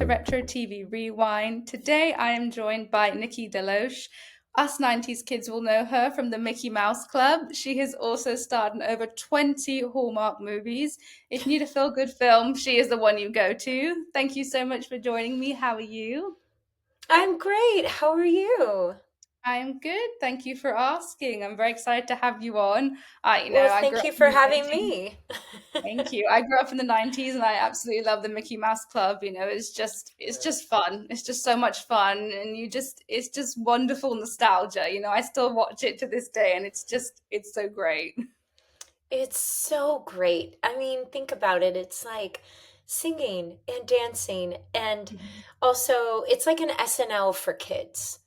to Retro TV Rewind. Today I am joined by Nikki DeLoach. Us 90s kids will know her from the Mickey Mouse Club. She has also starred in over 20 Hallmark movies. If you need a feel good film, she is the one you go to. Thank you so much for joining me. How are you? I'm great. How are you? I'm good. Thank you for asking. I'm very excited to have you on. Well, I grew thank up you in for the having 90s. me. Thank you. I grew up in the 90s and I absolutely love the Mickey Mouse Club. It's just fun. It's just so much fun and it's just wonderful nostalgia. I still watch it to this day and it's so great. It's so great. I mean, think about it. It's like singing and dancing, and also it's like an SNL for kids.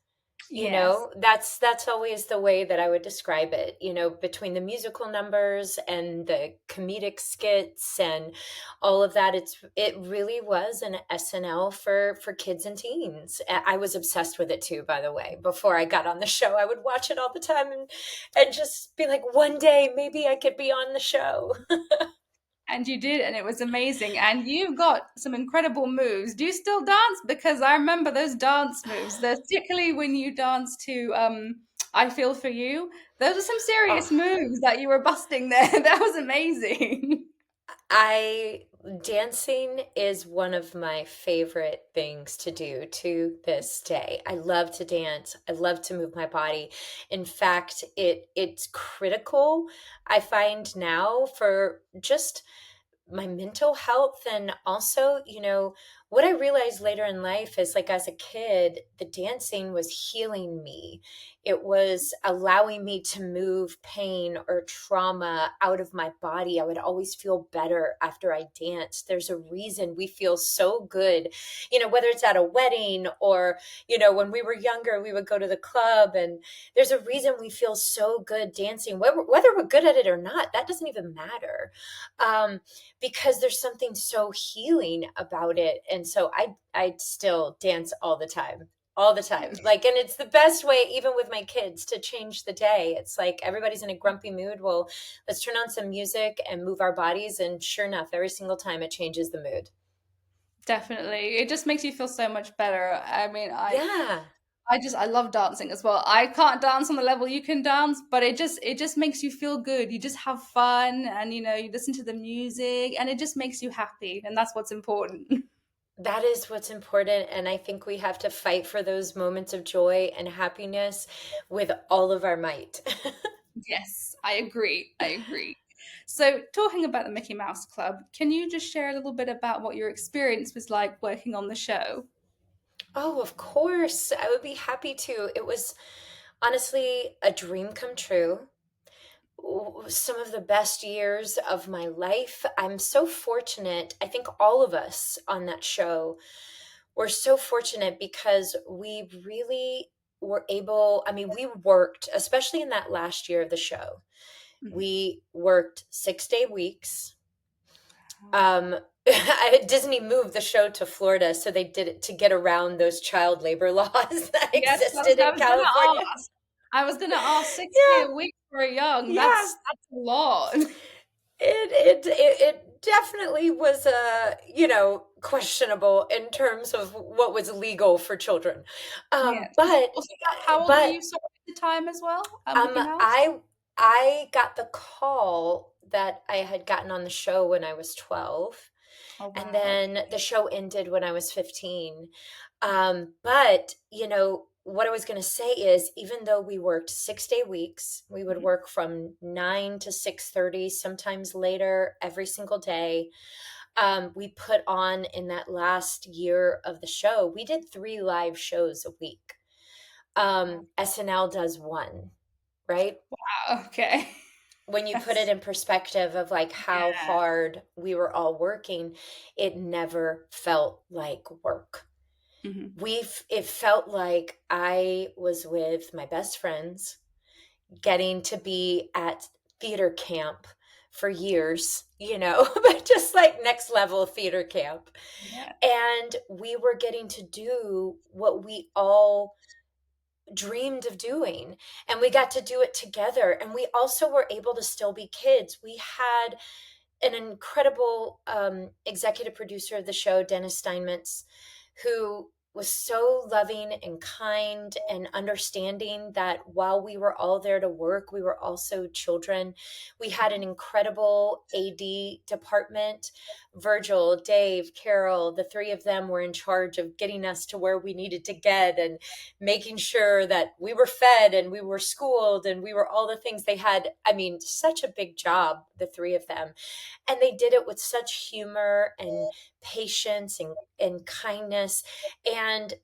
Yes. That's always the way that I would describe it, between the musical numbers and the comedic skits and all of that. It really was an SNL for kids and teens. I was obsessed with it too, by the way. Before I got on the show, I would watch it all the time and just be like, one day maybe I could be on the show. And you did, and it was amazing. And you got some incredible moves. Do you still dance? Because I remember those dance moves, particularly when you danced to I Feel For You. Those are some serious Oh, moves that you were busting there. That was amazing. I dancing is one of my favorite things to do to this day. I love to dance. I love to move my body. In fact, it's critical, I find now, for just my mental health. And also, what I realized later in life is, like, as a kid, the dancing was healing me. It was allowing me to move pain or trauma out of my body. I would always feel better after I danced. There's a reason we feel so good, whether it's at a wedding or, when we were younger, we would go to the club, and there's a reason we feel so good dancing, whether we're good at it or not. That doesn't even matter. Because there's something so healing about it. And so I still dance all the time. Like, and it's the best way, even with my kids, to change the day. It's like everybody's in a grumpy mood. Well, let's turn on some music and move our bodies. And sure enough, every single time it changes the mood. Definitely. It just makes you feel so much better. Yeah. I love dancing as well. I can't dance on the level you can dance, but it just makes you feel good. You just have fun and you listen to the music and it just makes you happy and that's what's important. That is what's important. And I think we have to fight for those moments of joy and happiness with all of our might. Yes, I agree. I agree. So, talking about the Mickey Mouse Club, can you just share a little bit about what your experience was like working on the show? Oh, of course. I would be happy to. It was honestly a dream come true. Some of the best years of my life. I'm so fortunate. I think all of us on that show were so fortunate because we really were able, I mean, we worked, especially in that last year of the show. Mhm. We worked 6-day weeks. Wow. Disney moved the show to Florida, so they did it to get around those child labor laws that Yes, existed I in was gonna California. ask. I was gonna ask 6 day Yeah, a week for a young. yeah. That's a lot. It definitely was questionable in terms of what was legal for children. Yes. But Also, how old were but you sorry at the time as well? um Mickey Mouse? I got the call that I had gotten on the show when I was 12, Oh and wow. then the Okay. show ended when I was 15. But what I was going to say is, even though we worked 6-day weeks, we would Mhm. work from 9 to 6:30, sometimes later, every single day. We put on, in that last year of the show, we did 3 live shows a week. Wow. SNL does one, right? Okay. When you put it That's in perspective of like how yeah. hard we were all working, it never felt like work. Mhm. It felt like I was with my best friends, getting to be at theater camp for years, but just like next level theater camp. Yeah. And we were getting to do what we all dreamed of doing, and we got to do it together. And we also were able to still be kids. We had an incredible executive producer of the show, Dennis Steinmetz, who was so loving and kind and understanding that while we were all there to work, we were also children. We had an incredible AD department. Virgil, Dave, Carol, the three of them were in charge of getting us to where we needed to get and making sure that we were fed and we were schooled and we were all the things they had. I mean, such a big job, the three of them. And they did it with such humor and patience and kindness. And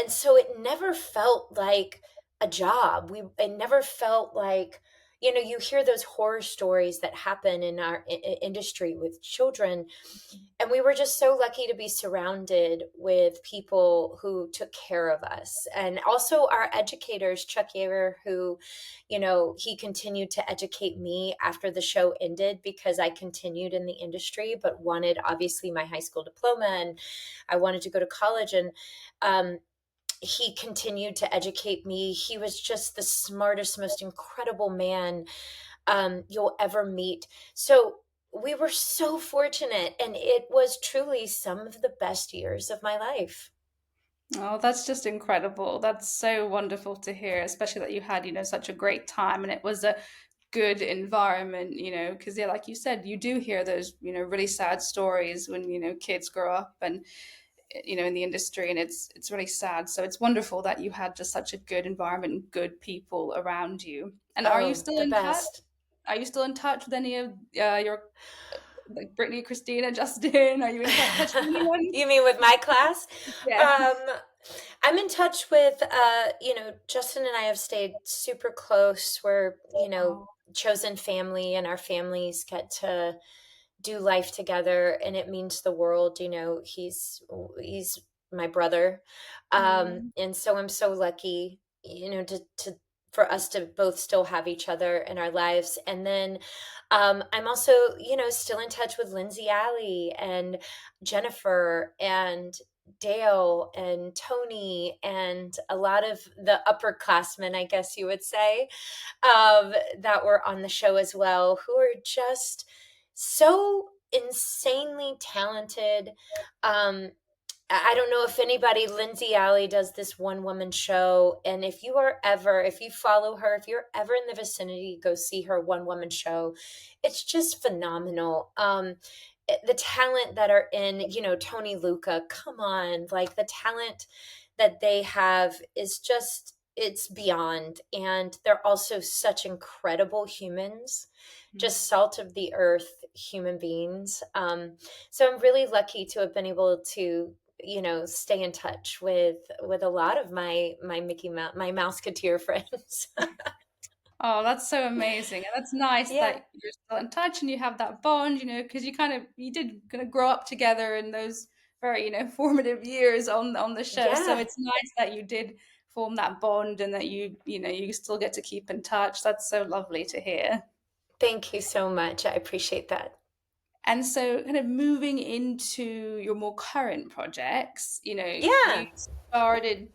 so it never felt like a job. It never felt like, you hear those horror stories that happen in our industry with children, and we were just so lucky to be surrounded with people who took care of us. And also our educators, Chuck Yeager, who, he continued to educate me after the show ended because I continued in the industry, but wanted obviously my high school diploma and I wanted to go to college. And he continued to educate me. He was just the smartest, most incredible man you'll ever meet. So we were so fortunate, and it was truly some of the best years of my life. Oh, that's just incredible. That's so wonderful to hear, especially that you had, such a great time and it was a good environment, because yeah, like you said, you do hear those, really sad stories when, kids grow up and in the industry, and it's really sad. So it's wonderful that you had just such a good environment and good people around you. And are you Oh, still the in touch? best. Are you still in touch with any of your like Brittany, Christina, Justin? Are you in touch with anyone? You mean with my class? Yeah. Um, I'm in touch with, Justin and I have stayed super close. We're, Oh. chosen family, and our families get to do life together, and it means the world. He's my brother. Mm. And so I'm so lucky, to for us to both still have each other in our lives. And then I'm also, still in touch with Lindsay Alley and Jennifer and Dale and Tony and a lot of the upperclassmen, I guess you would say, that were on the show as well, who are just so insanely talented. Um, I don't know if anybody, Lindsay Alley does this one woman show. And if you follow her, if you're ever in the vicinity, go see her one woman show. It's just phenomenal. The talent that are in, Tony Luca, come on, like the talent that they have is just, it's beyond. And they're also such incredible humans, just salt of the earth human beings. So I'm really lucky to have been able to, stay in touch with a lot of my Mickey Mouse, my Mouseketeer friends. Oh, that's so amazing. And that's nice Yeah, that you're still in touch and you have that bond, because you did kind of grow up together in those very, formative years on the show. So yeah. it's nice that you did form that bond and that you still get to keep in touch. That's so lovely to hear. Thank you so much. I appreciate that. And so kind of moving into your more current projects, you Yeah. started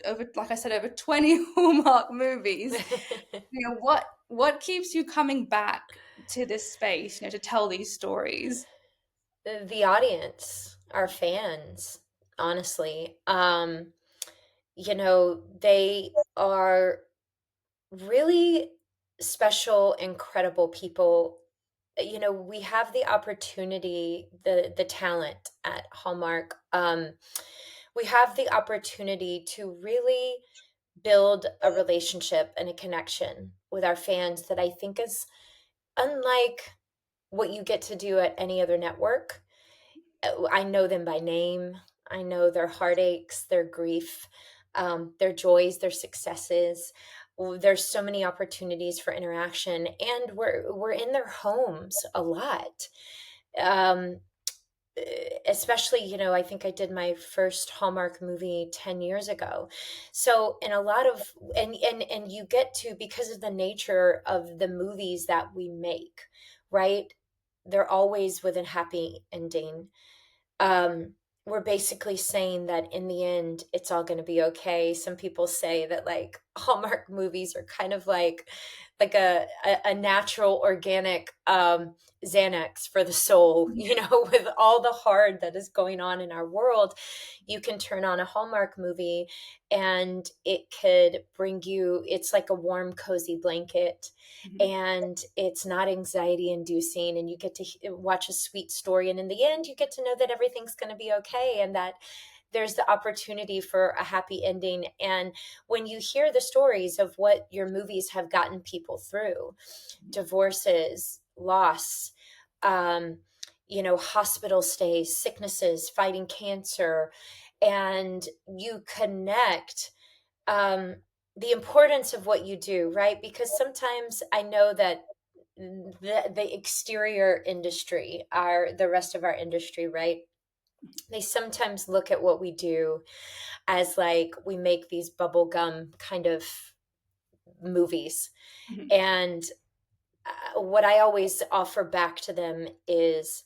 over, like I said, over 20 Hallmark movies. What keeps you coming back to this space, to tell these stories? The audience, our fans, honestly. They are really special, incredible people. We have the opportunity, the talent at Hallmark. We have the opportunity to really build a relationship and a connection with our fans that I think is unlike what you get to do at any other network. I know them by name. I know their heartaches, their grief, their joys, their successes. There's so many opportunities for interaction, and we're in their homes a lot. Um, Especially, I think I did my first Hallmark movie 10 years ago. So in a lot of, and you get to, because of the nature of the movies that we make, right? They're always with a happy ending. We're basically saying that in the end, it's all going to be okay. Some people say that like Hallmark movies are kind of like a natural organic Xanax for the soul, with all the hard that is going on in our world. You can turn on a Hallmark movie and it could bring you, it's like a warm, cozy blanket, Mhm. and it's not anxiety inducing, and you get to watch a sweet story, and in the end you get to know that everything's going to be okay, and that there's the opportunity for a happy ending. And when you hear the stories of what your movies have gotten people through, divorces, loss, um, hospital stays, sicknesses, fighting cancer, and you connect, um, the importance of what you do, right? Because sometimes I know that the exterior industry, the rest of our industry, right? They sometimes look at what we do as like we make these bubblegum kind of movies. Mhm. And what I always offer back to them is,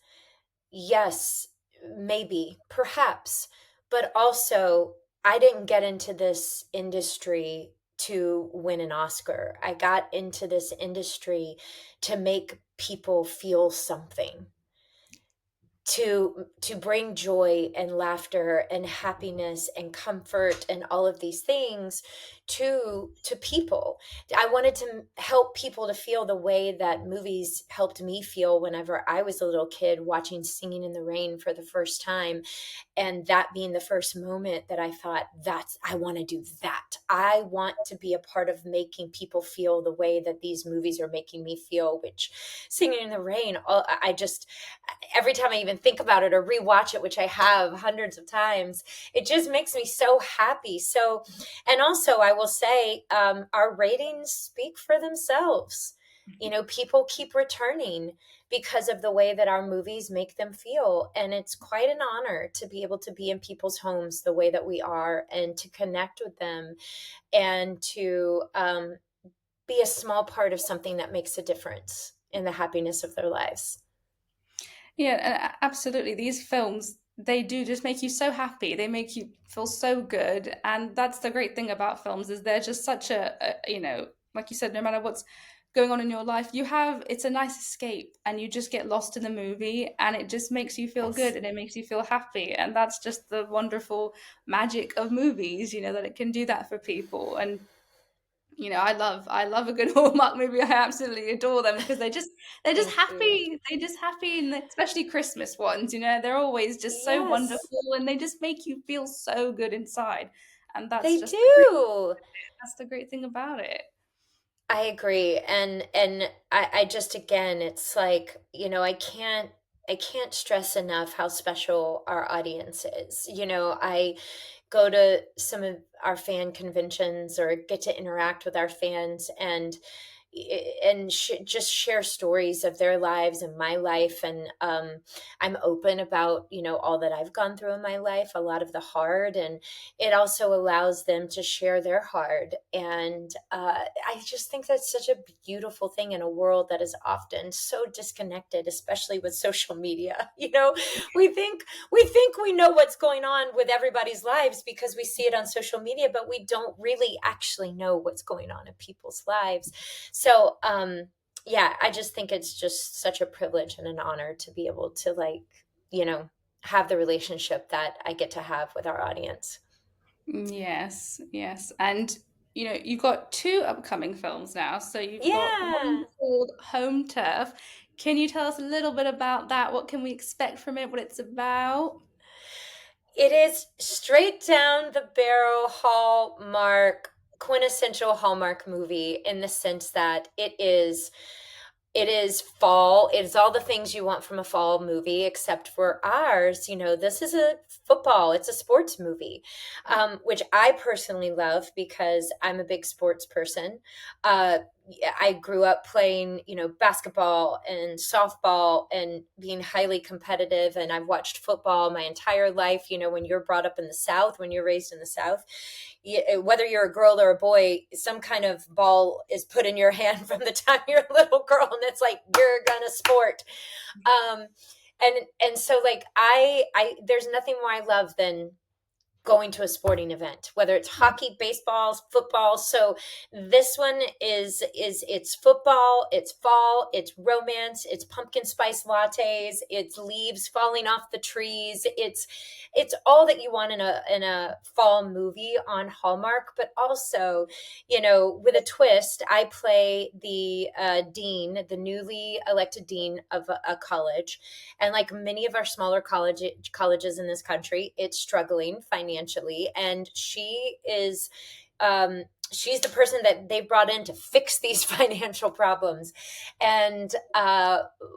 yes, maybe, perhaps, but also, I didn't get into this industry to win an Oscar. I got into this industry to make people feel something, to bring joy and laughter and happiness and comfort and all of these things to people. I wanted to help people to feel the way that movies helped me feel whenever I was a little kid watching Singing in the Rain for the first time, and that being the first moment that I thought, I want to do that. I want to be a part of making people feel the way that these movies are making me feel, which Singing in the Rain, I just, every time I even think about it or rewatch it, which I have hundreds of times, it just makes me so happy. So, and also I will say, our ratings speak for themselves. People keep returning because of the way that our movies make them feel. And it's quite an honor to be able to be in people's homes the way that we are, and to connect with them, and to be a small part of something that makes a difference in the happiness of their lives. Yeah, absolutely. These films, they do just make you so happy. They make you feel so good, and that's the great thing about films is they're just such like you said, no matter what's going on in your life, it's a nice escape, and you just get lost in the movie, and it just makes you feel good Yes. and it makes you feel happy, and that's just the wonderful magic of movies, that it can do that for people. And I love a good Hallmark movie. I absolutely adore them because they're just Thank you. happy. They're just happy, and especially Christmas ones. They're always just so Yes, wonderful, and they just make you feel so good inside. And they do. that's the great thing about it. I agree. And I just, again, it's like, I can't stress enough how special our audience is. I go to some of our fan conventions or get to interact with our fans, and just share stories of their lives and my life. And I'm open about all that I've gone through in my life, a lot of the hard, and it also allows them to share their hard. And I just think that's such a beautiful thing in a world that is often so disconnected, especially with social media. We think we know what's going on with everybody's lives because we see it on social media, but we don't really actually know what's going on in people's lives. So, yeah, I just think it's just such a privilege and an honor to be able to, like, you know, have the relationship that I get to have with our audience. Yes, yes. And you've got two upcoming films now. So you've got one Yeah. called Home Turf. Can you tell us a little bit about that? What can we expect from it? What it's about? It is straight down the barrel Hallmark, quintessential Hallmark movie, in the sense that it is fall. It is all the things you want from a fall movie, except for ours. This is a football. It's a sports movie, which I personally love because I'm a big sports person. Uh, I grew up playing, basketball and softball and being highly competitive. And I've watched football my entire life. When you're brought up in the South, when you're raised in the South, whether you're a girl or a boy, some kind of ball is put in your hand from the time you're a little girl, and it's like you're gonna sport. Um, and so, like, I there's nothing more I love than going to a sporting event, whether it's hockey, baseball, football. So this one is it's football, it's fall, it's romance, it's pumpkin spice lattes, it's leaves falling off the trees. It's all that you want in a fall movie on Hallmark, but also, with a twist. I play the dean, the newly elected dean of a college, and like many of our smaller colleges in this country, it's struggling financially. And she's the person that they brought in to fix these financial problems. And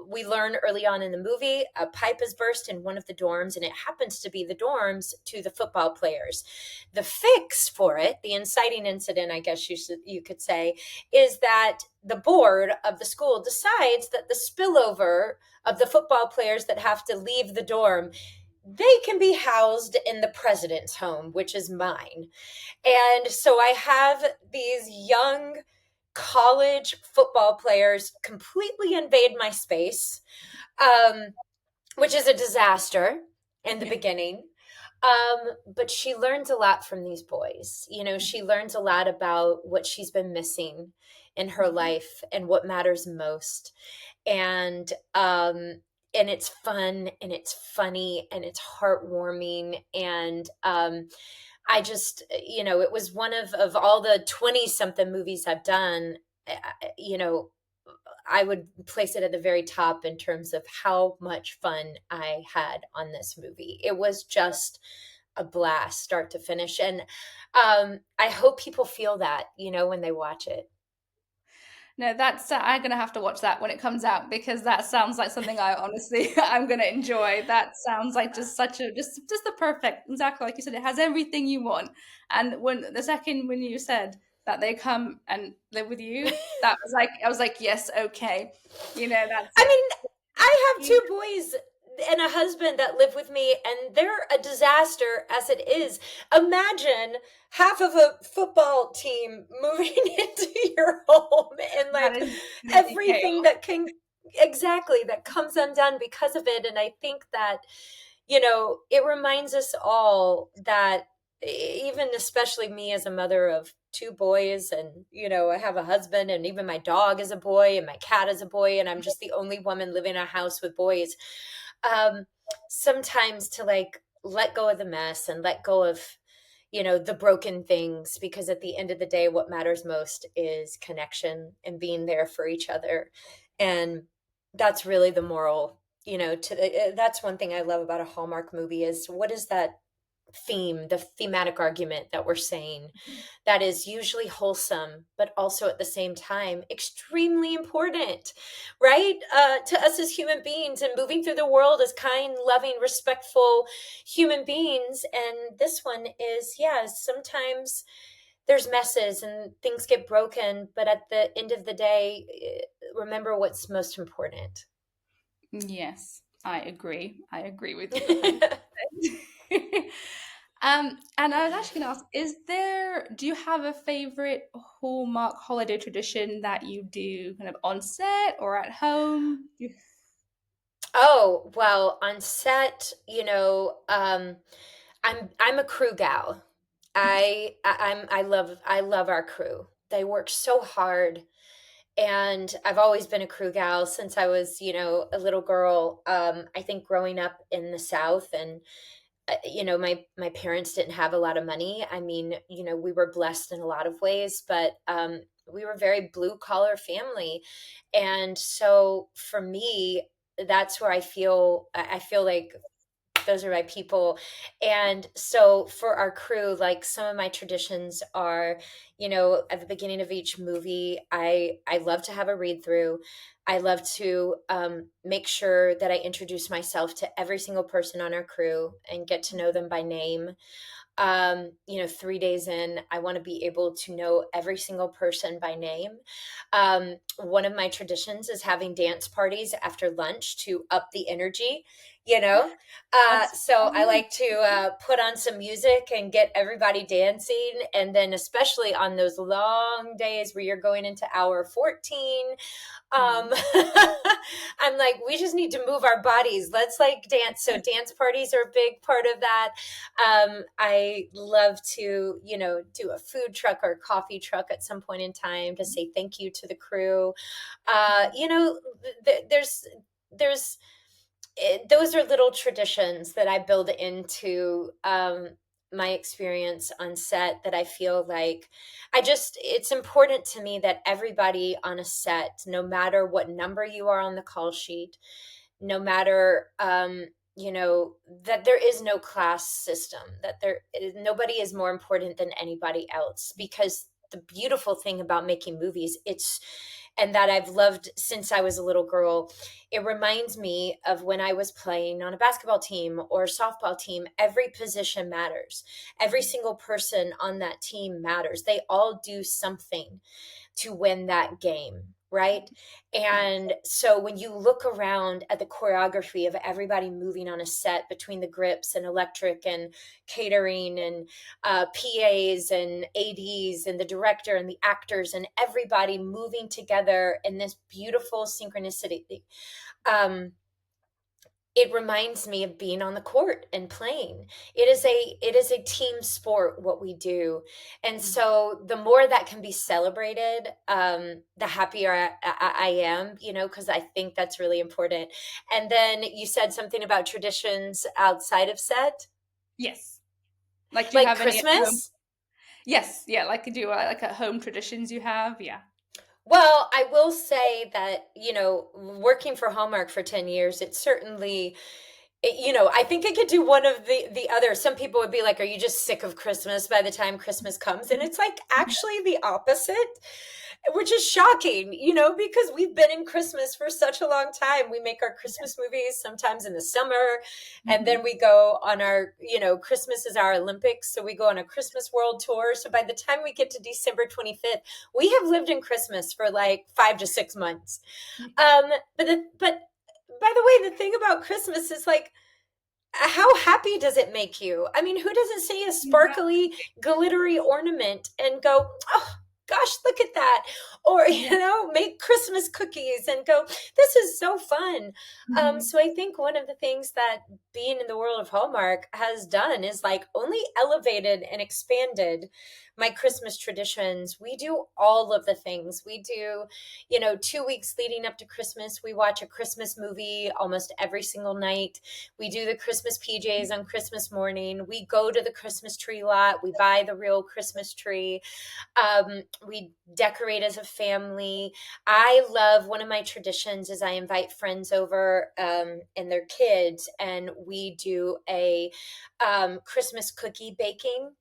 we learn early on in the movie, a pipe has burst in one of the dorms, and it happens to be the dorms to the football players. The fix for it, the inciting incident, I guess you could say, is that the board of the school decides that the spillover of the football players that have to leave the dorm, they can be housed in the president's home, which is mine. And so I have these young college football players completely invade my space, um, which is a disaster in the Yeah. beginning. But she learns a lot from these boys. She learns a lot about what she's been missing in her Mhm. life and what matters most. And it's fun and it's funny and it's heartwarming. And I just, it was one of all the 20 something movies I've done, you know, I would place it at the very top in terms of how much fun I had on this movie. It was just a blast, start to finish. And I hope people feel that, when they watch it. No, that's I'm gonna have to watch that when it comes out because that sounds like something I honestly I'm gonna enjoy. That sounds like just such a just the perfect, exactly like you said. It has everything you want. And when you said that they come and live with you, that was like I was like, yes, okay, that's I it. mean, I have two boys and a husband that live with me, and they're a disaster as it is. Imagine half of a football team moving into your home and That like is gonna be everything chaos. that can exactly that comes undone because of it. And I think that, it reminds us all that even especially me as a mother of two boys, and I have a husband, and even my dog is a boy and my cat is a boy, and I'm just the only woman living in a house with boys. um Sometimes to like let go of the mess and let go of the broken things, because at the end of the day what matters most is connection and being there for each other. And that's really the moral, that's one thing I love about a Hallmark movie is what is that the thematic argument that we're saying, that is usually wholesome, but also at the same time extremely important, right? To us as human beings and moving through the world as kind, loving, respectful human beings. And this one is, yeah, sometimes there's messes and things get broken, but at the end of the day, remember what's most important. Yes, I agree. I agree with you 100%. And I was actually going to ask, do you have a favorite Hallmark holiday tradition that you do kind of on set or at home? Oh, well, on set, I'm a crew gal. I love our crew. They work so hard, and I've always been a crew gal since I was, a little girl. I think growing up in the South, and my parents didn't have a lot of money. I mean, we were blessed in a lot of ways, but we were very blue collar family. And so for me, that's where I feel like those are my people. And so for our crew, like some of my traditions are, at the beginning of each movie, I love to have a read through. I love to make sure that I introduce myself to every single person on our crew and get to know them by name. 3 days in, I want to be able to know every single person by name. One of my traditions is having dance parties after lunch to up the energy, you know? That's So I fun. like to put on some music and get everybody dancing. And then, especially on those long days where you're going into hour 14, um, Mm. I'm like, we just need to move our bodies. Let's like dance. So dance parties are a big part of that. I love to, do a food truck or a coffee truck at some point in time to say thank you to the crew. There's those are little traditions that I build into my experience on set that I feel like it's important to me that everybody on a set, no matter what number you are on the call sheet, no matter, that there is no class system, that nobody is more important than anybody else. Because the beautiful thing about making movies, and that I've loved since I was a little girl, it reminds me of when I was playing on a basketball team or softball team. Every position matters. Every single person on that team matters. They all do something to win that game, right? And so when you look around at the choreography of everybody moving on a set between the grips and electric and catering and PAs and ADs and the director and the actors and everybody moving together in this beautiful synchronicity, it reminds me of being on the court and playing. It is a team sport, what we do. And so the more that can be celebrated, the happier I am, because I think that's really important. And then you said something about traditions outside of set, Yes. Like, do you like have any at home? Christmas. Yes, yeah, like do like at home traditions you have? Yeah. Well, I will say that, working for Hallmark for 10 years, it certainly, I think I could do one of the other. Some people would be like, "Are you just sick of Christmas by the time Christmas comes?" And it's like actually the opposite, which is shocking, because we've been in Christmas for such a long time. We make our Christmas movies sometimes in the summer, and then Mhm. we go on our, Christmas is our Olympics, so we go on a Christmas world tour. So by the time we get to December 25th, we have lived in Christmas for like 5 to 6 months. Um, but by the way, the thing about Christmas is like, how happy does it make you? I mean, who doesn't see a sparkly, glittery ornament and go, oh, gosh, look at that? Or, Yeah. make Christmas cookies and go, this is so fun. Mhm. So I think one of the things that being in the world of Hallmark has done is like only elevated and expanded my Christmas traditions. We do all of the things. We do, 2 weeks leading up to Christmas, we watch a Christmas movie almost every single night. We do the Christmas PJs on Christmas morning. We go to the Christmas tree lot. We buy the real Christmas tree. We decorate as a family. I love, one of my traditions is I invite friends over and their kids, and we do a Christmas cookie baking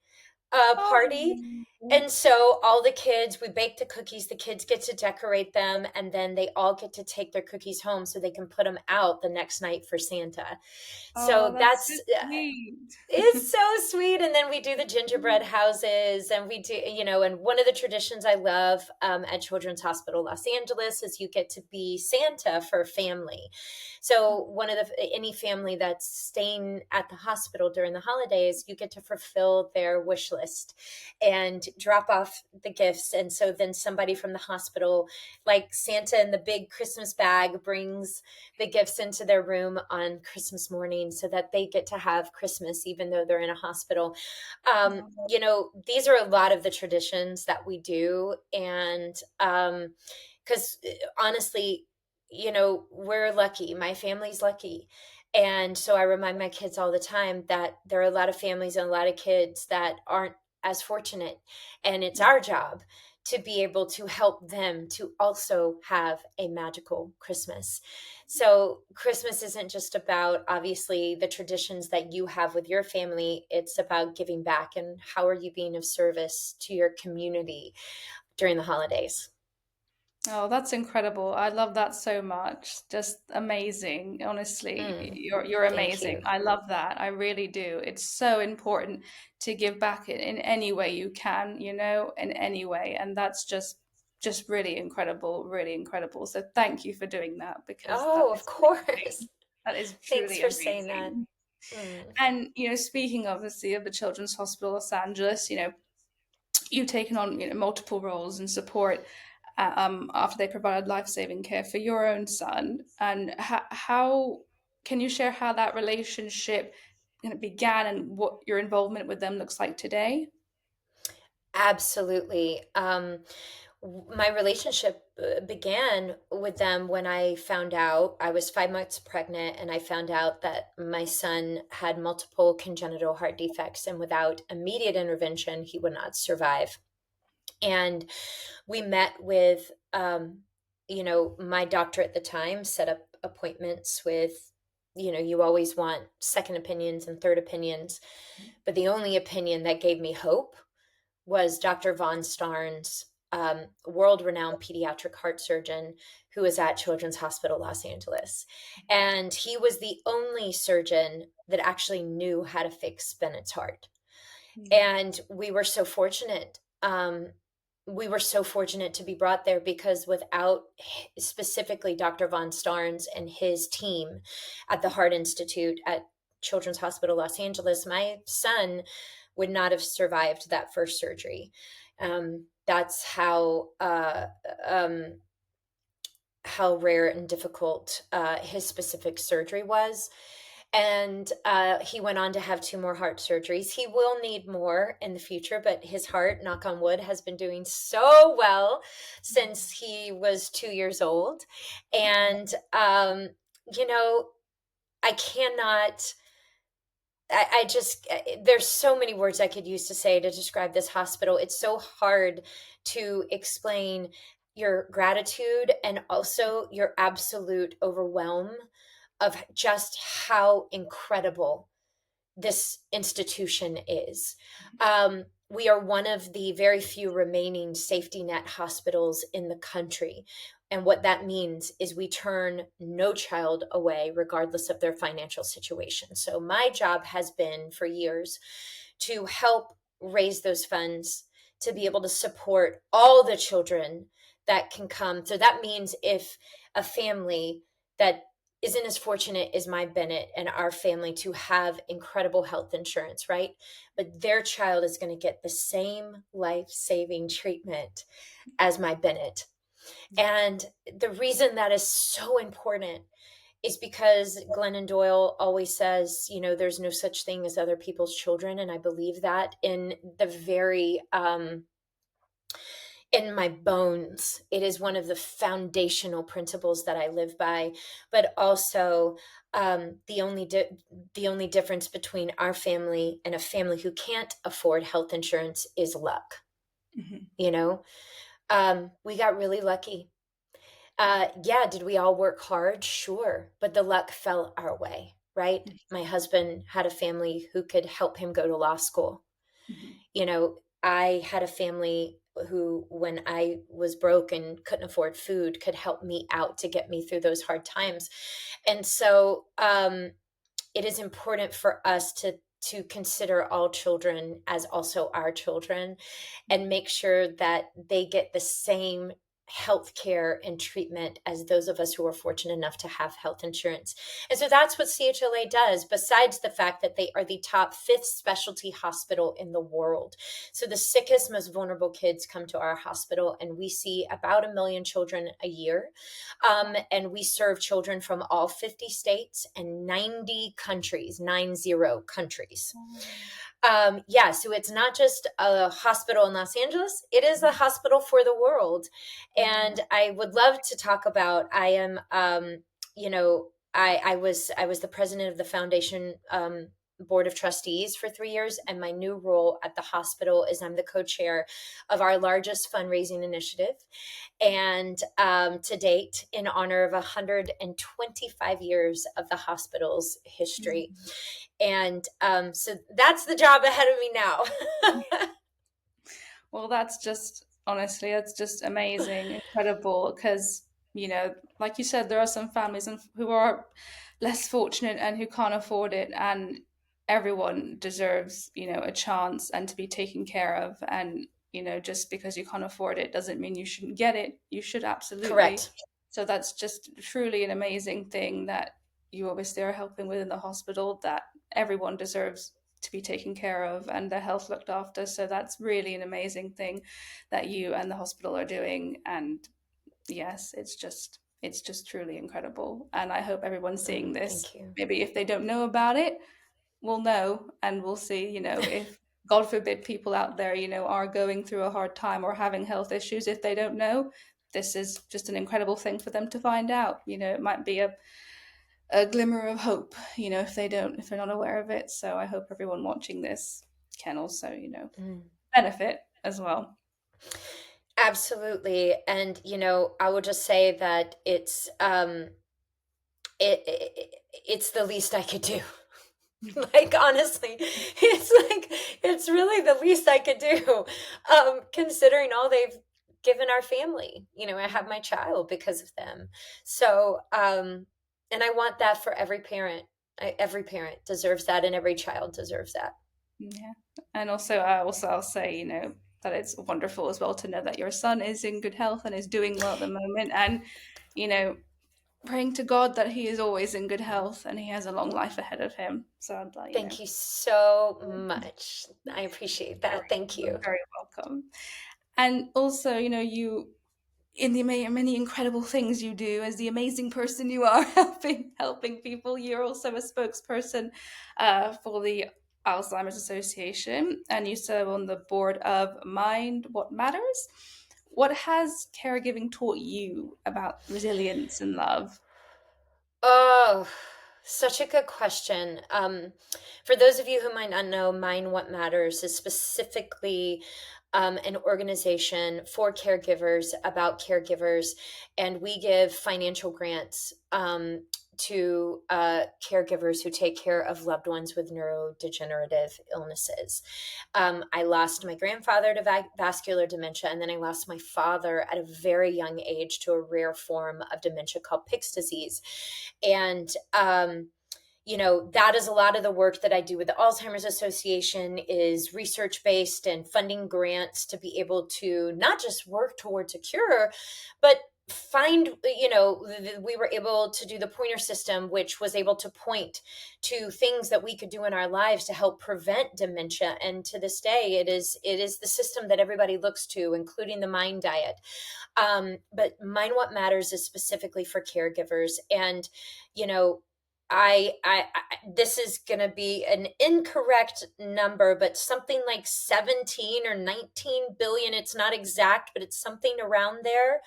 party. Oh. And so all the kids, we bake the cookies, the kids get to decorate them, and then they all get to take their cookies home so they can put them out the next night for Santa. Oh, So that's so that's sweet. it's so sweet. And then we do the gingerbread houses, and we do, and one of the traditions I love at Children's Hospital Los Angeles is you get to be Santa for family. So any family that's staying at the hospital during the holidays, you get to fulfill their wish list and drop off the gifts. And so then somebody from the hospital, like Santa in the big Christmas bag, brings the gifts into their room on Christmas morning so that they get to have Christmas even though they're in a hospital. These are a lot of the traditions that we do. And because honestly, we're lucky. My family's lucky. And so I remind my kids all the time that there are a lot of families and a lot of kids that aren't as fortunate. And it's our job to be able to help them to also have a magical Christmas. So Christmas isn't just about obviously the traditions that you have with your family. It's about giving back and how are you being of service to your community during the holidays. Oh, that's incredible. I love that so much. Just amazing. Honestly, Mm, you're thank amazing. you. I love that. I really do. It's so important to give back in any way you can, in any way. And that's just really incredible, really incredible. So thank you for doing that because that Oh, of is course. amazing. That is Thanks truly for saying that. amazing. Mm. And speaking obviously of the Children's Hospital Los Angeles, you've taken on multiple roles and support. after they provided life-saving care for your own son. And how can you share how that relationship began and what your involvement with them looks like today? Absolutely. My relationship began with them when I found out I was 5 months pregnant, and I found out that my son had multiple congenital heart defects, and without immediate intervention, he would not survive. And we met with, my doctor at the time, set up appointments with, you always want second opinions and third opinions. But the only opinion that gave me hope was Dr. Von Starnes, world renowned pediatric heart surgeon who was at Children's Hospital Los Angeles. And he was the only surgeon that actually knew how to fix Bennett's heart. And we were so fortunate. We were so fortunate to be brought there, because without specifically Dr. Von Starnes and his team at the Heart Institute at Children's Hospital Los Angeles, my son would not have survived that first surgery. That's how rare and difficult his specific surgery was. And he went on to have two more heart surgeries. He will need more in the future, but his heart, knock on wood, has been doing so well since he was 2 years old. And, you know, I cannot. I just, there's so many words I could use to say to describe this hospital. It's so hard to explain your gratitude and also your absolute overwhelm of just how incredible this institution is. We are one of the very few remaining safety net hospitals in the country. And what that means is we turn no child away, regardless of their financial situation. So, my job has been for years to help raise those funds to be able to support all the children that can come. So, that means if a family that isn't as fortunate as my Bennett and our family to have incredible health insurance, right? But their child is going to get the same life-saving treatment as my Bennett. And the reason that is so important is because Glennon Doyle always says, there's no such thing as other people's children. And I believe that in my bones. It is one of the foundational principles that I live by. But also, the only difference between our family and a family who can't afford health insurance is luck. Mhm. You know, we got really lucky. Yeah, did we all work hard? Sure, but the luck fell our way, right? My husband had a family who could help him go to law school. Mhm. I had a family who, when I was broke and couldn't afford food, could help me out to get me through those hard times. And so, it is important for us to consider all children as also our children, and make sure that they get the same health care and treatment as those of us who are fortunate enough to have health insurance. And so that's what CHLA does, besides the fact that they are the top fifth specialty hospital in the world. So the sickest, most vulnerable kids come to our hospital, and we see about 1 million children a year. And we serve children from all 50 states and 90 countries, 90 countries. Yeah, so it's not just a hospital in Los Angeles, it is a hospital for the world. And I would love to talk about, I am, I was the president of the foundation board of trustees for 3 years, and my new role at the hospital is I'm the co-chair of our largest fundraising initiative. And to date, in honor of 125 years of the hospital's history. And so that's the job ahead of me now. Well, that's just honestly, that's just amazing, incredible. Because like you said, there are some families who are less fortunate and who can't afford it, and everyone deserves, a chance and to be taken care of. And just because you can't afford it doesn't mean you shouldn't get it. You should absolutely. Correct. So that's just truly an amazing thing that you obviously are helping with in the hospital. That everyone deserves to be taken care of and their health looked after. So that's really an amazing thing that you and the hospital are doing. And yes, it's just truly incredible. And I hope everyone's seeing this. Thank you. Maybe if they don't know about it, we'll know and we'll see, if God forbid people out there, are going through a hard time or having health issues, if they don't know, this is just an incredible thing for them to find out. It might be a glimmer of hope, if they're not aware of it. So I hope everyone watching this can also, Mm. benefit as well. Absolutely. And, I will just say that it's the least I could do. Like, honestly, it's really the least I could do, considering all they've given our family. I have my child because of them. So, and I want that for every parent. Every parent deserves that, and every child deserves that. Yeah. And also I'll say, that it's wonderful as well to know that your son is in good health and is doing well at the moment. And, you know, praying to God that he is always in good health and he has a long life ahead of him. So I'd like, Thank you so you're much. I appreciate that. Thank you. very welcome. And also, you in the many incredible things you do as the amazing person you are helping people, you're also a spokesperson for the Alzheimer's Association, and you serve on the board of Mind What Matters. What has caregiving taught you about resilience and love? Oh, such a good question. For those of you who might not know, Mind What Matters is specifically an organization for caregivers, about caregivers, and we give financial grants to caregivers who take care of loved ones with neurodegenerative illnesses. I lost my grandfather to vascular dementia, and then I lost my father at a very young age to a rare form of dementia called Pick's disease. And that is a lot of the work that I do with the Alzheimer's Association is research based and funding grants to be able to not just work towards a cure, but find, we were able to do the pointer system, which was able to point to things that we could do in our lives to help prevent dementia. And to this day, it is the system that everybody looks to, including the Mind Diet. But Mind What Matters is specifically for caregivers. And, this is going to be an incorrect number, but something like 17 or 19 billion. It's not exact, but it's something around there.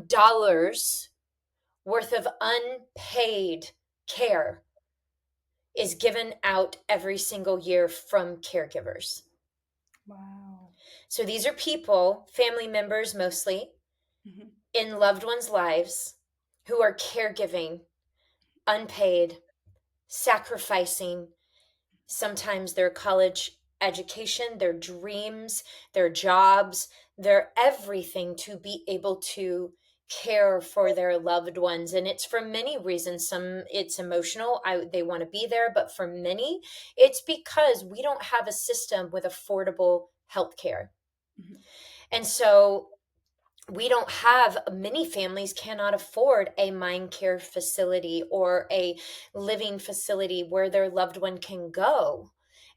Dollars worth of unpaid care is given out every single year from caregivers. Wow. So these are people, family members mostly, Mhm. in loved ones' lives who are caregiving, unpaid, sacrificing sometimes their college education, their dreams, their jobs, their everything to be able to care for their loved ones. And it's for many reasons. Some it's emotional, they want to be there, but for many it's because we don't have a system with affordable health care. Mhm. And so we don't have, many families cannot afford a mind care facility or a living facility where their loved one can go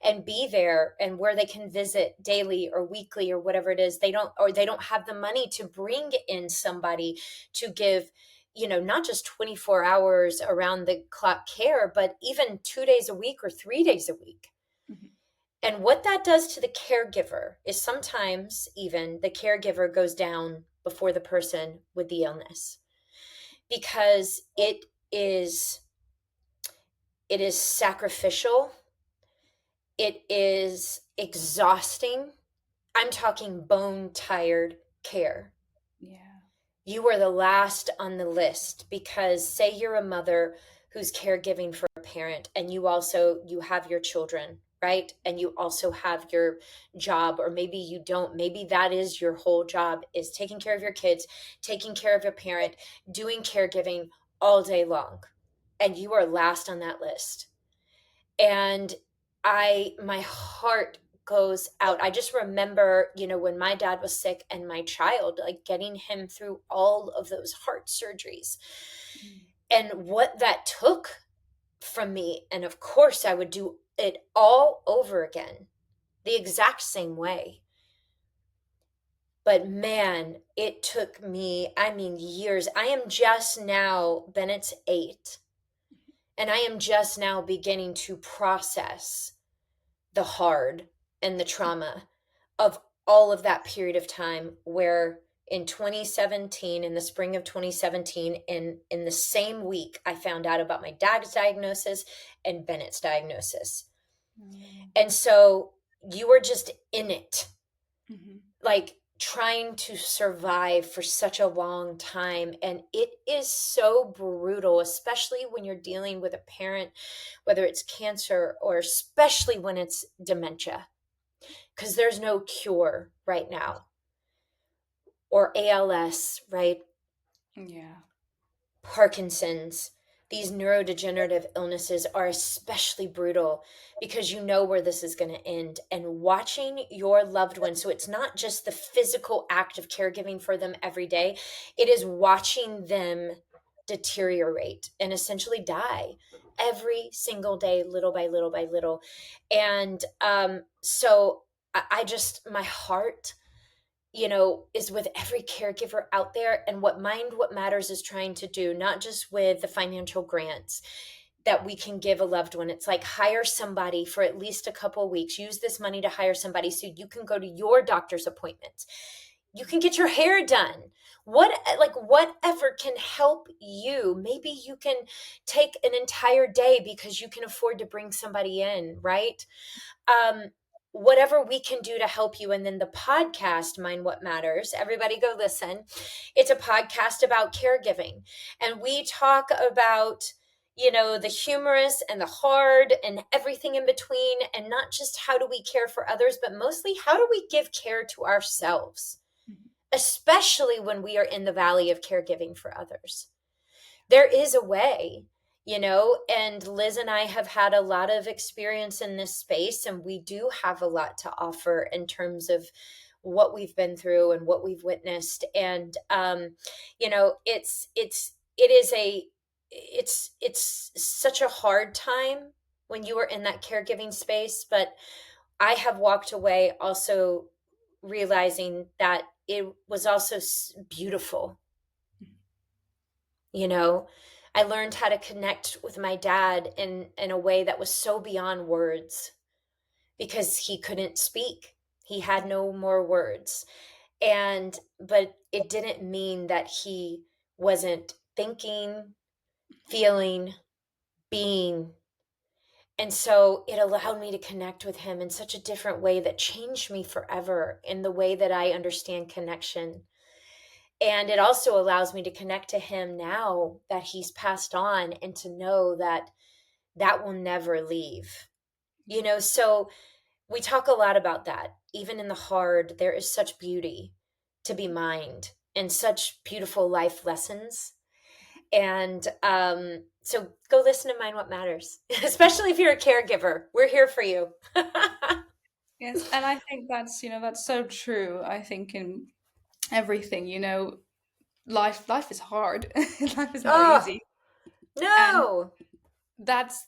and be there and where they can visit daily or weekly or whatever it is. They don't have the money to bring in somebody to give, not just 24 hours around the clock care, but even 2 days a week or 3 days a week. Mhm. And what that does to the caregiver is sometimes even the caregiver goes down before the person with the illness, because it is sacrificial, it is exhausting. I'm talking bone tired care. Yeah. You are the last on the list, because say you're a mother who's caregiving for a parent, and you have your children, right? And you also have your job, or maybe you don't. Maybe that is your whole job, is taking care of your kids, taking care of your parent, doing caregiving all day long. And you are last on that list. And my heart goes out. I just remember, when my dad was sick and my child, like getting him through all of those heart surgeries Mm. and what that took from me. And of course, I would do it all over again, the exact same way. But man, it took me, I mean, years. I am just now, Bennett's 8, and I am just now beginning to process the hard and the trauma of all of that period of time where in 2017, in the spring of 2017, in the same week, I found out about my dad's diagnosis and Bennett's diagnosis. Mm. And so you were just in it, Mhm. like trying to survive for such a long time. And it is so brutal, especially when you're dealing with a parent, whether it's cancer or especially when it's dementia, because there's no cure right now, or ALS, right? Yeah. Parkinson's, these neurodegenerative illnesses are especially brutal because you know where this is going to end. And watching your loved one, so it's not just the physical act of caregiving for them every day, it is watching them deteriorate and essentially die every single day, little by little by little. And so I just, my heart, is with every caregiver out there. And what Mind What Matters is trying to do, not just with the financial grants that we can give a loved one, it's like hire somebody for at least a couple of weeks. Use this money to hire somebody so you can go to your doctor's appointments. You can get your hair done. Whatever can help you. Maybe you can take an entire day because you can afford to bring somebody in, right? um, Whatever we can do to help you. And then the podcast, Mind What Matters, everybody go listen. It's a podcast about caregiving. And we talk about, the humorous and the hard and everything in between. And not just how do we care for others, but mostly how do we give care to ourselves, Mhm. especially when we are in the valley of caregiving for others. There is a way, and Liz and I have had a lot of experience in this space, and we do have a lot to offer in terms of what we've been through and what we've witnessed. And it is a it's such a hard time when you are in that caregiving space, but I have walked away also realizing that it was also beautiful. you know I learned how to connect with my dad in a way that was so beyond words, because he couldn't speak. He had no more words. But it didn't mean that he wasn't thinking, feeling, being. And so it allowed me to connect with him in such a different way that changed me forever in the way that I understand connection. And it also allows me to connect to him now that he's passed on, and to know that that will never leave. So we talk a lot about that. Even in the hard, there is such beauty to be mined and such beautiful life lessons. And so go listen to Mind What Matters, especially if you're a caregiver. We're here for you. Yes, and I think that's so true. I think in everything, life is hard. Life is not Oh, easy. And no. that's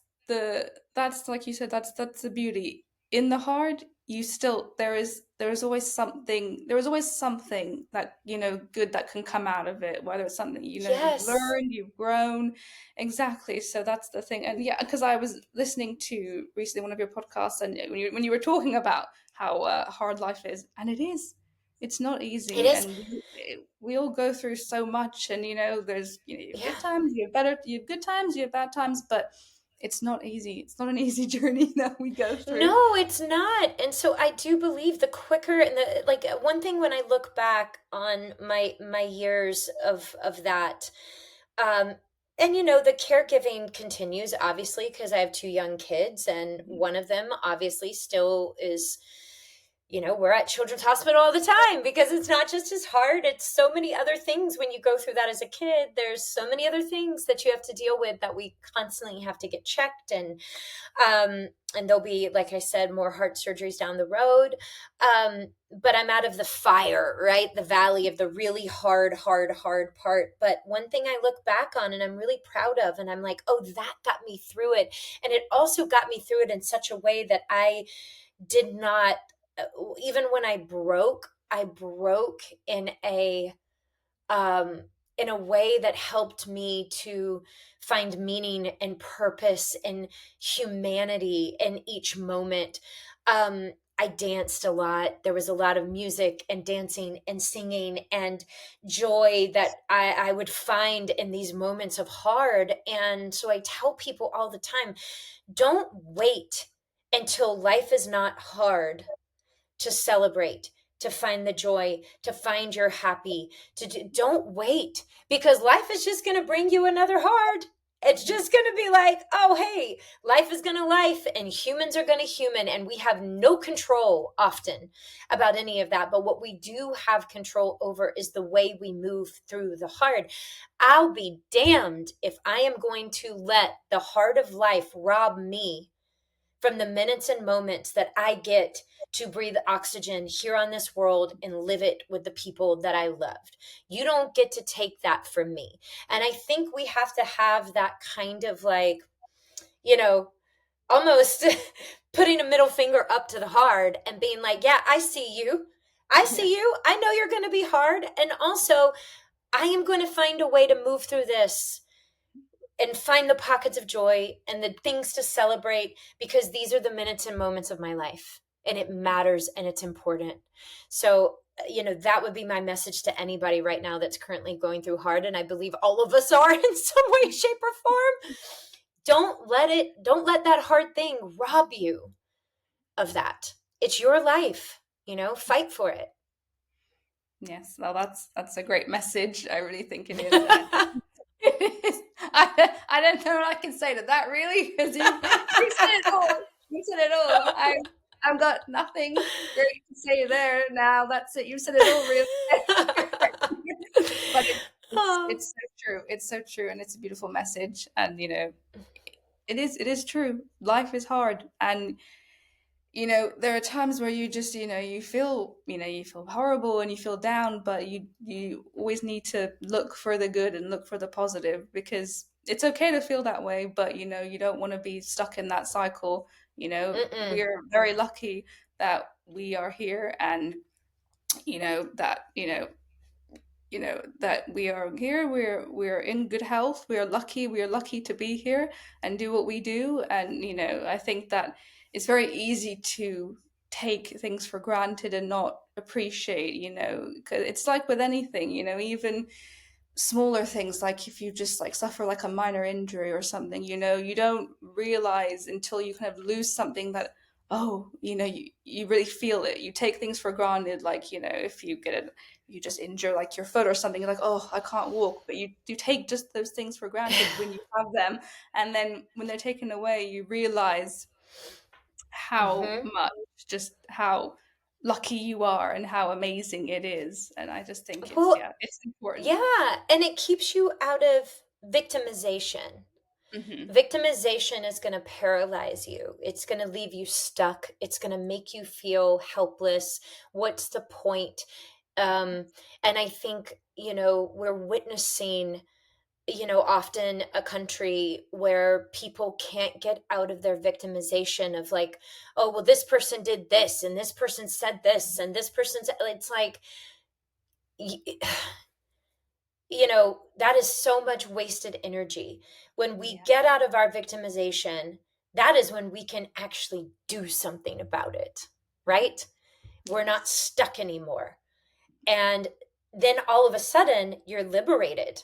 like you said, that's the beauty. In the hard, you still there is always something that, good that can come out of it, whether it's something, you've Yes. learned, you've grown. Exactly. So that's the thing. And yeah, because I was listening to recently one of your podcasts, and when you were talking about how hard life is, and it's not It easy, is. and we all go through so much, and there's you have Yeah. good times, you have good times, you have bad times, but it's not easy. It's not an easy journey that we go through. No, it's not. And so I do believe the quicker, and the like, one thing when I look back on my years of that, um and the caregiving continues, obviously, because I have two young kids, and one of them obviously still is, we're at Children's Hospital all the time because it's not just as hard. It's so many other things when you go through that as a kid. There's so many other things that you have to deal with that we constantly have to get checked. And there'll be, like I said, more heart surgeries down the road. But I'm out of the fire, right? The valley of the really hard part. But one thing I look back on and I'm really proud of, and I'm like, oh, that got me through it. And it also got me through it in such a way that I did not, even when I broke um, in a way that helped me to find meaning and purpose and humanity in each moment. I danced a lot. There was a lot of music and dancing and singing and joy that I would find in these moments of hard. And so I tell people all the time, don't wait until life is not hard to celebrate, to find the joy, to find your happy, don't wait, because life is just going to bring you another hard. It's just going to be like, oh, hey, life is going to life and humans are going to human. And we have no control often about any of that. But what we do have control over is the way we move through the hard. I'll be damned if I am going to let the heart of life rob me from the minutes and moments that I get to breathe oxygen here on this world and live it with the people that I loved. You don't get to take that from me. And I think we have to have that kind of like, you know, almost putting a middle finger up to the hard and being like, yeah, I see you. I Yeah. see you. I know you're going to be hard. And also, I am going to find a way to move through this and find the pockets of joy and the things to celebrate, because these are the minutes and moments of my life and it matters and it's important. So, that would be my message to anybody right now that's currently going through hard. And I believe all of us are in some way, shape, or form. Don't let that hard thing rob you of that. It's your life, fight for it. Yes, well, that's a great message. I really think it is. And it is. I don't know what I can say to that really, because you said it all. You said it all. I've got nothing great to say there. Now that's it. You said it all, really. But Oh. it's so true. It's so true, and it's a beautiful message. And it is true. Life is hard, and there are times where you just you feel horrible and you feel down, but you always need to look for the good and look for the positive, because it's okay to feel that way, but you don't want to be stuck in that cycle. Mm-mm. We're very lucky that we are here, and that that we are here. We're in good health. We are lucky to be here and do what we do. And I think that it's very easy to take things for granted and not appreciate. 'Cause it's like with anything. Even smaller things, like if you just like suffer like a minor injury or something, you don't realize until you kind of lose something that, oh, you really feel it. You take things for granted, like if you just injure like your foot or something, you're like, oh, I can't walk, but you take just those things for granted when you have them, and then when they're taken away, you realize how Mm-hmm. much, just how lucky you are and how amazing it is. And I just think it's, Well, yeah, it's important. yeah, and it keeps you out of victimization. Hmm. Victimization is going to paralyze you. It's going to leave you stuck. It's going to make you feel helpless. What's the point? Um, and I think, we're witnessing, often a country where people can't get out of their victimization of like, oh, well, this person did this and this person said this and this person said, it's like, that is so much wasted energy. When we Yeah. get out of our victimization, that is when we can actually do something about it, right? We're not Yes. stuck anymore. And then all of a sudden, you're liberated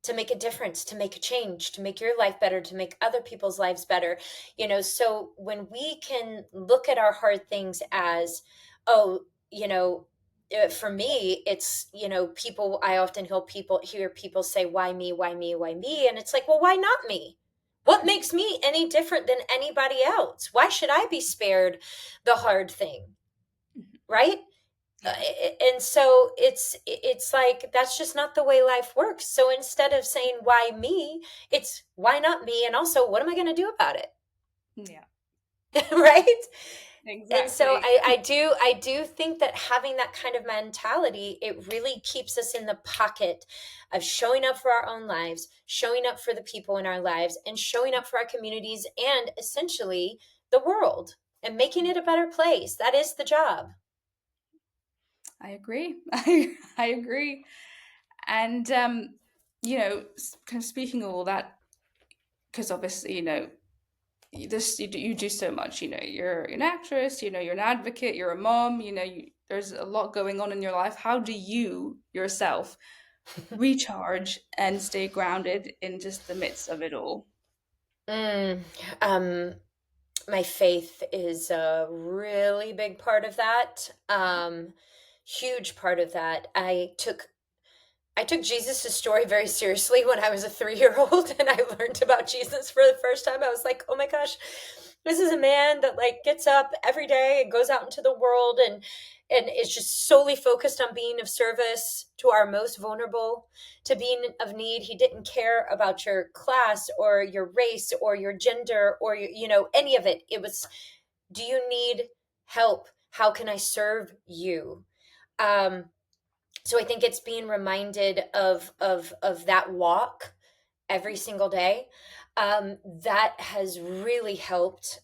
to make a difference, to make a change, to make your life better, to make other people's lives better. So when we can look at our hard things as, oh, for me, it's, people, I often hear people say, why me, why me, why me? And it's like, well, why not me? What makes me any different than anybody else? Why should I be spared the hard thing? right? Yeah. And so it's like that's just not the way life works. So instead of saying why me, it's why not me, and also what am I going to do about it? Yeah. Right? And so Exactly. I do think that having that kind of mentality, it really keeps us in the pocket of showing up for our own lives, showing up for the people in our lives, and showing up for our communities and essentially the world and making it a better place. That is the job. I agree. I agree. And kind of speaking of all that, because obviously, you do so much. You're an actress. You're an advocate. You're a mom. There's a lot going on in your life. How do you yourself recharge and stay grounded in just the midst of it all? Mm, um, my faith is a really big part of that. Huge part of that. I took Jesus' story very seriously when I was a 3-year old and I learned about Jesus for the first time. I was like, oh my gosh, this is a man that like gets up every day and goes out into the world and is just solely focused on being of service to our most vulnerable, to being of need. He didn't care about your class or your race or your gender or any of it. It was, do you need help? How can I serve you? Um, so I think it's being reminded of that walk every single day. That has really helped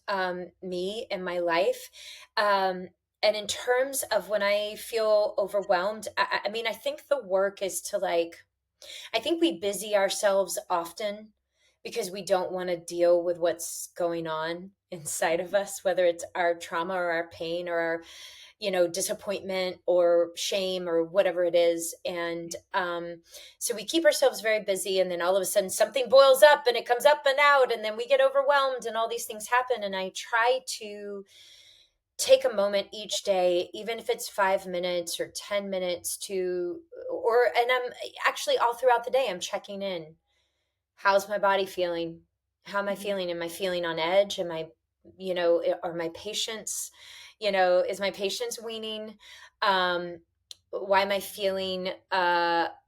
me in my life. And in terms of when I feel overwhelmed, I mean, I think the work is to like, I think we busy ourselves often because we don't want to deal with what's going on inside of us, whether it's our trauma or our pain or our disappointment or shame or whatever it is. And so we keep ourselves very busy. And then all of a sudden something boils up and it comes up and out. And then we get overwhelmed and all these things happen. And I try to take a moment each day, even if it's 5 minutes or 10 minutes and I'm actually all throughout the day, I'm checking in. How's my body feeling? How am I Mhm. feeling? Am I feeling on edge? Are my patience, is my patience weaning? Um, why am I feeling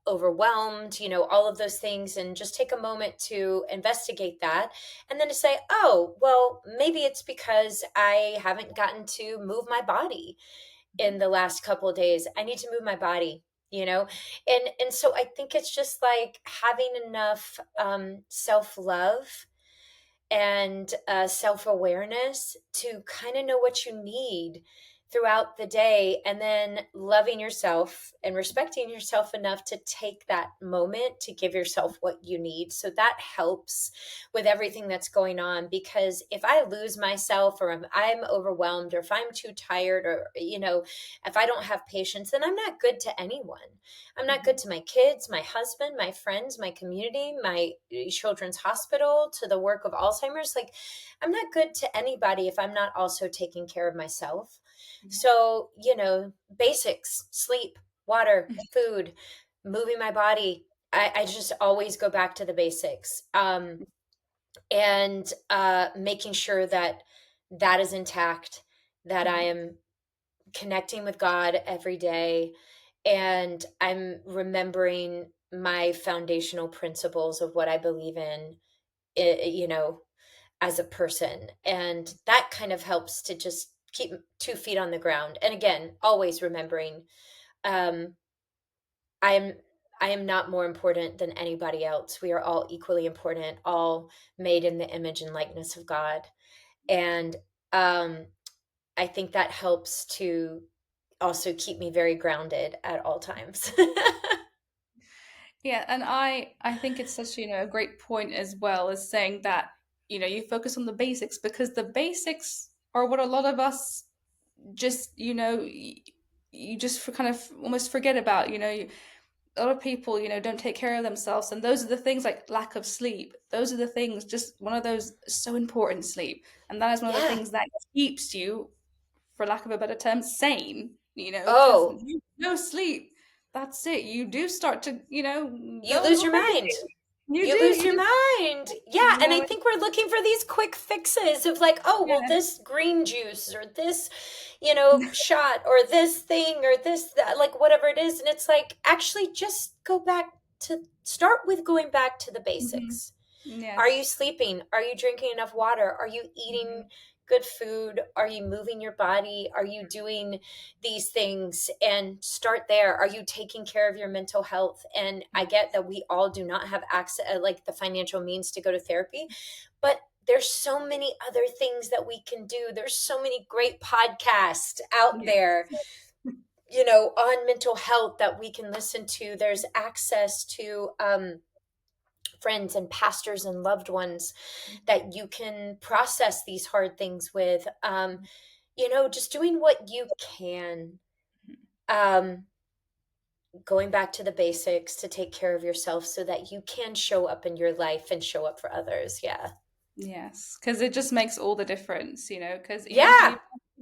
overwhelmed? All of those things, and just take a moment to investigate that. And then to say, oh, well, maybe it's because I haven't gotten to move my body in the last couple of days. I need to move my body, and so I think it's just like having enough self-love and self-awareness to kind of know what you need throughout the day, and then loving yourself and respecting yourself enough to take that moment to give yourself what you need. So that helps with everything that's going on, because if I lose myself, or if I'm overwhelmed, or if I'm too tired, or if I don't have patience, then I'm not good to anyone. I'm not good Mhm. to my kids, my husband, my friends, my community, my children's hospital, to the work of Alzheimer's. Like, I'm not good to anybody if I'm not also taking care of myself. Yeah. So, basics: sleep, water, food, moving my body. I just always go back to the basics. And making sure that that is intact, that I Mhm. am connecting with God every day, and I'm remembering my foundational principles of what I believe in, as a person. And that kind of helps to just keep 2 feet on the ground. And again, always remembering, um, I am I am not more important than anybody else. We are all equally important, all made in the image and likeness of God. And um, I think that helps to also keep me very grounded at all times. Yeah, and I think it's such, a great point as well, as saying that, you focus on the basics, because the basics are what a lot of us just, you just kind of almost forget about. A lot of people, don't take care of themselves, and those are the things like lack of sleep. Those are the things, just one of those, so important, sleep. And that is one of the Yeah. things that keeps you, for lack of a better term, sane, because Oh, no sleep, that's it. You do start to, you go a lose little your crazy. mind. You do. You lose You your just mind. Yeah, and I no. think we're looking for these quick fixes of like, oh, well, Yeah. this green juice or this, shot or this thing or this, that, like whatever it is. And it's like, actually, just go back to start with going back to the Mhm. basics. Are you Yes. sleeping? Are you drinking enough water? Are you eating Mhm. good food? Are you moving your body? Are you doing these things? And start there. Are you taking care of your mental health? And I get that we all do not have access, like the financial means to go to therapy, but there's so many other things that we can do. There's so many great podcasts out Yeah. there, on mental health that we can listen to. There's access to friends and pastors and loved ones that you can process these hard things with. Just doing what you can. Um, Going back to the basics to take care of yourself so that you can show up in your life and show up for others. Yeah. Yes, because it just makes all the difference, because even Yeah.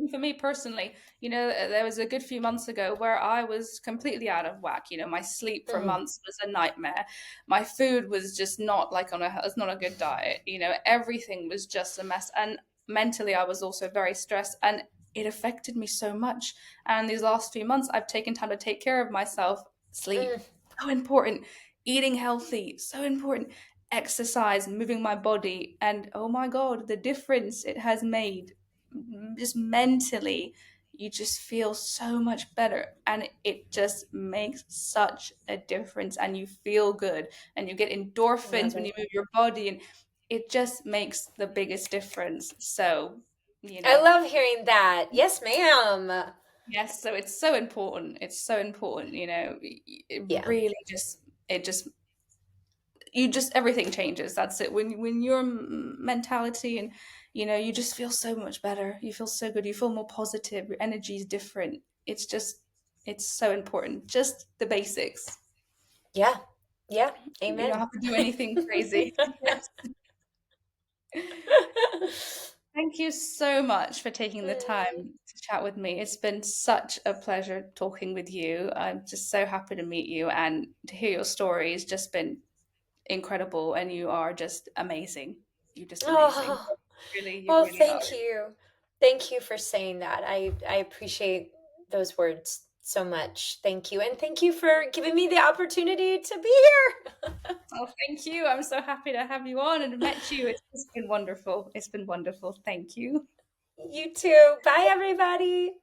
for me personally, there was a good few months ago where I was completely out of whack. My sleep for Mm, months was a nightmare. My food was just not like it's not a good diet. Everything was just a mess. And mentally, I was also very stressed, and it affected me so much. And these last few months, I've taken time to take care of myself. Sleep, mm. so important. Eating healthy, so important. Exercise, moving my body, and oh my God, the difference it has made. Just mentally, you just feel so much better, and it just makes such a difference, and you feel good, and you get endorphins Love when you it. move your body, and it just makes the biggest difference. So, you I know, love hearing that. Yes, ma'am. yes, so it's so important. It's so important, it Yeah. really just it just you just everything changes. That's it. When your mentality and you just feel so much better. You feel so good. You feel more positive. Your energy is different. It's so important. Just the basics. Yeah. Yeah. You don't Amen. have to do anything crazy. Yes. Thank you so much for taking the time Mm. to chat with me. It's been such a pleasure talking with you. I'm just so happy to meet you and to hear your story has just been incredible, and you are just amazing. You're just amazing. Oh, Really, you well, really are. thank you. Thank you for saying that. I appreciate those words so much. Thank you. And thank you for giving me the opportunity to be Oh, thank you. I'm so happy to have you on and met you. here. It's just been wonderful. It's been wonderful. Thank you. You too. Bye, everybody.